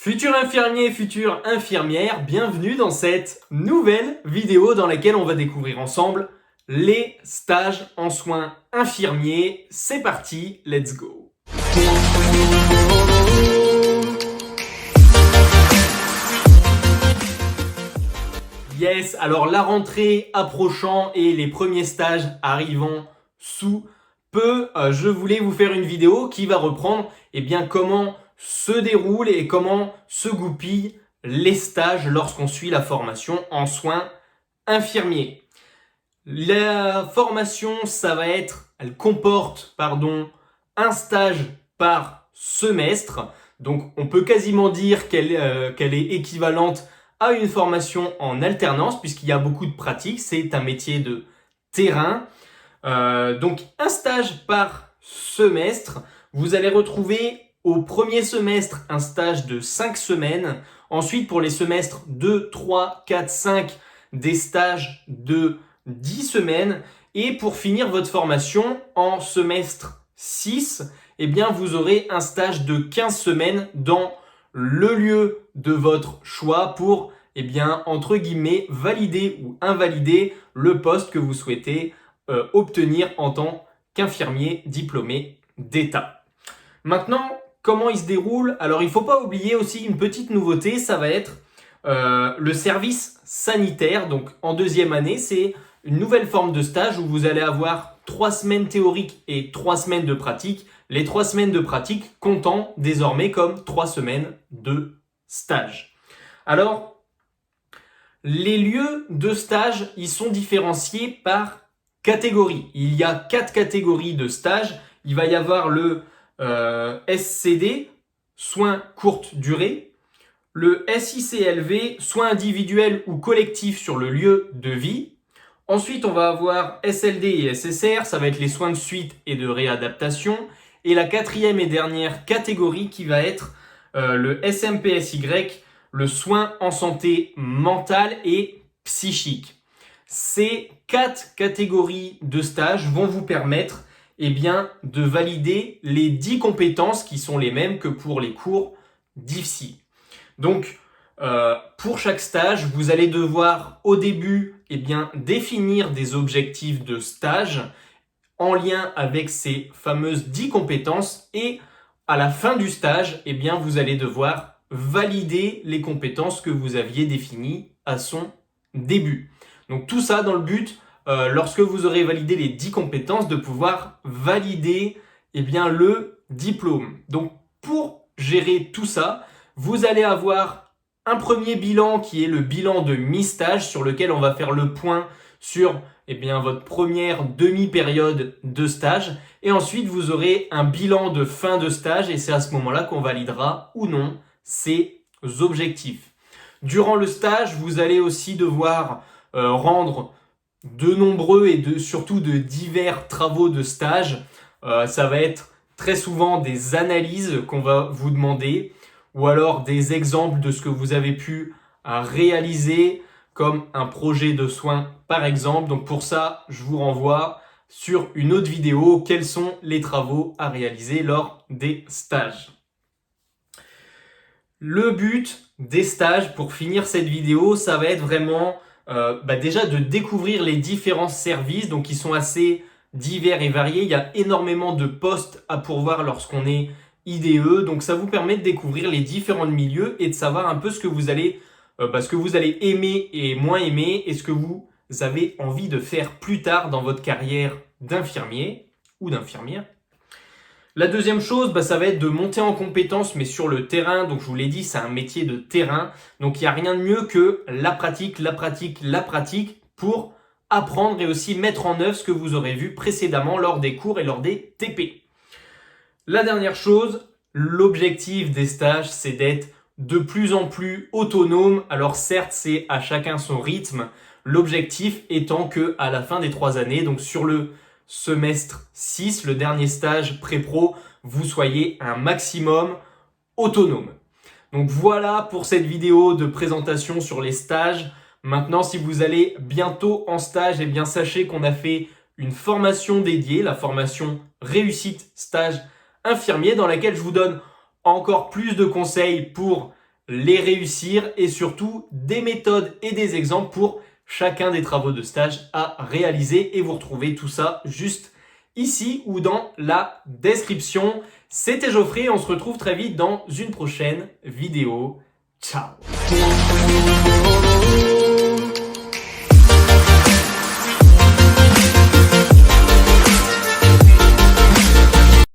Futur infirmier, future infirmière, bienvenue dans cette nouvelle vidéo dans laquelle on va découvrir ensemble les stages en soins infirmiers. C'est parti, let's go! Yes, alors la rentrée approchant et les premiers stages arrivant sous peu, je voulais vous faire une vidéo qui va reprendre comment se déroulent et comment se goupillent les stages lorsqu'on suit la formation en soins infirmiers. La formation, elle comporte un stage par semestre. Donc on peut quasiment dire qu'elle est équivalente à une formation en alternance puisqu'il y a beaucoup de pratiques. C'est un métier de terrain. Donc un stage par semestre. Vous allez retrouver au premier semestre un stage de 5 semaines. Ensuite, pour les semestres 2, 3, 4, 5, des stages de 10 semaines. Et pour finir votre formation en semestre 6, vous aurez un stage de 15 semaines dans le lieu de votre choix pour, entre guillemets, valider ou invalider le poste que vous souhaitez obtenir en tant qu'infirmier diplômé d'État. Maintenant, comment il se déroule? Alors, il ne faut pas oublier aussi une petite nouveauté, ça va être le service sanitaire. Donc, en deuxième année, c'est une nouvelle forme de stage où vous allez avoir 3 semaines théoriques et 3 semaines de pratique. Les 3 semaines de pratique comptant désormais comme 3 semaines de stage. Alors, les lieux de stage, ils sont différenciés par catégories. Il y a 4 catégories de stage. Il va y avoir le SCD, soins courte durée, le SICLV, soins individuels ou collectifs sur le lieu de vie. Ensuite, on va avoir SLD et SSR, ça va être les soins de suite et de réadaptation. Et la quatrième et dernière catégorie qui va être le SMPSY, le soin en santé mentale et psychique. Ces 4 catégories de stage vont vous permettre de valider les 10 compétences qui sont les mêmes que pour les cours d'IFSI. Donc, pour chaque stage, vous allez devoir au début définir des objectifs de stage en lien avec ces fameuses 10 compétences et à la fin du stage, vous allez devoir valider les compétences que vous aviez définies à son début. Donc tout ça dans le but, lorsque vous aurez validé les 10 compétences, de pouvoir valider le diplôme. Donc pour gérer tout ça, vous allez avoir un premier bilan qui est le bilan de mi-stage sur lequel on va faire le point sur votre première demi-période de stage. Et ensuite, vous aurez un bilan de fin de stage et c'est à ce moment-là qu'on validera ou non ces objectifs. Durant le stage, vous allez aussi devoir rendre de nombreux et surtout de divers travaux de stage. Ça va être très souvent des analyses qu'on va vous demander ou alors des exemples de ce que vous avez pu réaliser comme un projet de soins par exemple. Donc pour ça, je vous renvoie sur une autre vidéo quels sont les travaux à réaliser lors des stages. Le but des stages, pour finir cette vidéo, ça va être vraiment déjà de découvrir les différents services, donc qui sont assez divers et variés. Il y a énormément de postes à pourvoir lorsqu'on est IDE, donc ça vous permet de découvrir les différents milieux et de savoir un peu ce que vous allez aimer et moins aimer et ce que vous avez envie de faire plus tard dans votre carrière d'infirmier ou d'infirmière. La deuxième chose, ça va être de monter en compétences, mais sur le terrain. Donc, je vous l'ai dit, c'est un métier de terrain. Donc, il n'y a rien de mieux que la pratique pour apprendre et aussi mettre en œuvre ce que vous aurez vu précédemment lors des cours et lors des TP. La dernière chose, l'objectif des stages, c'est d'être de plus en plus autonome. Alors, certes, c'est à chacun son rythme. L'objectif étant que à la fin des 3 années, donc sur le semestre 6, le dernier stage pré-pro, vous soyez un maximum autonome. Donc voilà pour cette vidéo de présentation sur les stages. Maintenant, si vous allez bientôt en stage, sachez qu'on a fait une formation dédiée, la formation réussite stage infirmier, dans laquelle je vous donne encore plus de conseils pour les réussir et surtout des méthodes et des exemples pour chacun des travaux de stage à réaliser. Et vous retrouvez tout ça juste ici ou dans la description. C'était Geoffrey, on se retrouve très vite dans une prochaine vidéo. Ciao!